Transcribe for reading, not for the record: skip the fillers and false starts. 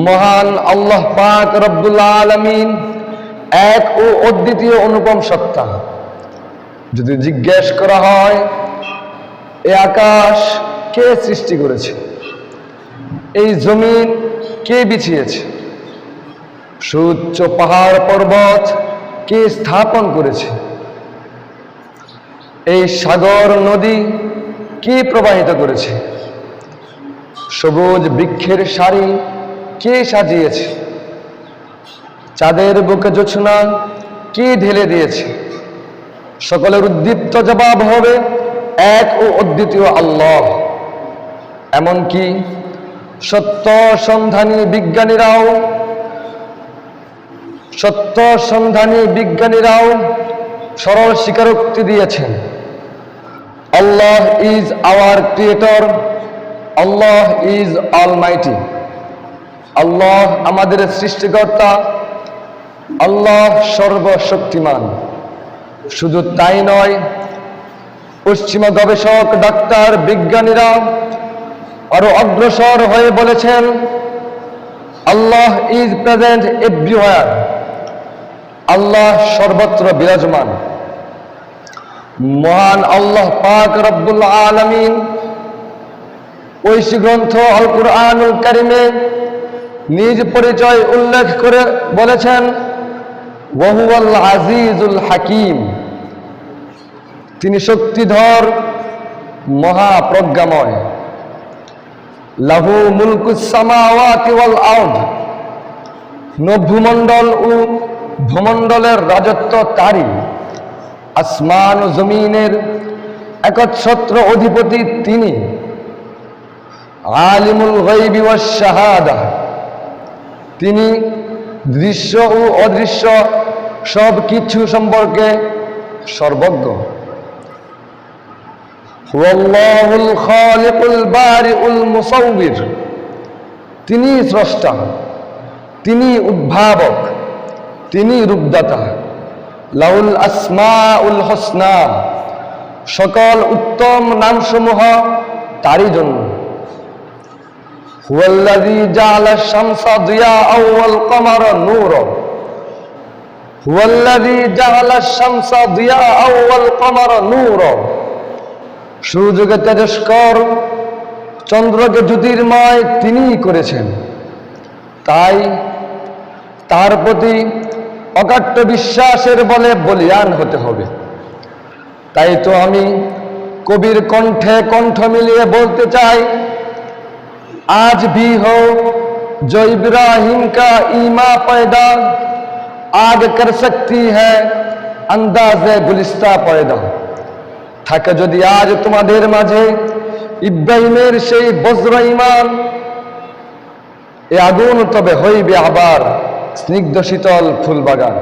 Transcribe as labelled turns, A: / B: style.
A: মহান আল্লাহ পাক রব্বুল আলামিন এক ও অদ্বিতীয় অনুপম সত্তা। যদি জিজ্ঞেস করা হয় এই আকাশ কে সৃষ্টি করেছে, এই জমিন কে বিছিয়েছে, সুউচ্চ পাহাড় পর্বত কে স্থাপন করেছে, এই সাগর নদী কে প্রবাহিত করেছে, সবুজ বৃক্ষের সারি কে সাজিয়েছে, চাঁদের বুকে জোছনা কে ঢেলে দিয়েছে, সকলের উদ্দীপ্ত জবাব হবে এক ও অদ্বিতীয় আল্লাহ। এমনকি সত্য সন্ধানী বিজ্ঞানীরাও সরল স্বীকারোক্তি দিয়েছেন, Allah is our creator, Allah is almighty. Allah আমাদের সৃষ্টিকর্তা, আল্লাহ সর্বশক্তিমান। শুধু তাই নয়, পশ্চিমা গবেষক, ডাক্তার, বিজ্ঞানীরা আরো অগ্রসর হয়ে বলেছেন, আল্লাহ ইজ প্রেজেন্ট এভরিওয়্যার, আল্লাহ সর্বত্র বিরাজমান। মহান আল্লাহ পাক রব্বুল আলামিন ঐশী গ্রন্থ আল কুরআনুল কারীমে নিজ পরিচয় উল্লেখ করে বলেছেন, ওয়াহুয়াল আজিজুল হাকিম, তিনি শক্তিধর, মহাপ্রজ্ঞাময়। লাহু মুলকুস সামাওয়াতি ওয়াল আরদ, নভমণ্ডল ও ভূমণ্ডলের রাজত্ব তারই। আসমান ও জমিনের একচ্ছত্র অধিপতি তিনি। আলিমুল গায়বি ওয়াশ শাহাদা, তিনি দৃশ্য ও অদৃশ্য সব কিছু সম্পর্কে সর্বজ্ঞ। হুয়াল্লাহুল খালিকুল বারিউল মুসাউবির, তিনি স্রষ্টা, তিনি উদ্ভাবক, তিনি রূপদাতা। লাহুল আসমাউল হুসনা, সকল উত্তম নামসমূহ তারই জন্য। হুয়াল্লাযী জাআলাশ শামসা দিয়াআও ওয়াল কমারা নূরা, হুয়াল্লাযী জাআলাশ শামসা দিয়াআও ওয়াল কমারা নূরা, সূর্যকে তেজস্কর, চন্দ্রকে জ্যোতির্ময় তিনিই করেছেন। তাই তার প্রতি অকাট্য বিশ্বাসের বলে বলিয়ান হতে হবে। তাই তো আমি কবির কণ্ঠে কণ্ঠ মিলিয়ে বলতে চাই, আজ भी हो जो इब्राहिम का ईमा पैदा, आग कर सकती है अंदाजे गुलिस्ता पैदा। থাকে যদি আজ তোমাদের মাঝে ইব্রাহিমের সেই বজ্র ঈমান, এ আগুন তবে হইবে আবার স্নিগ্ধ শীতল ফুলবাগান।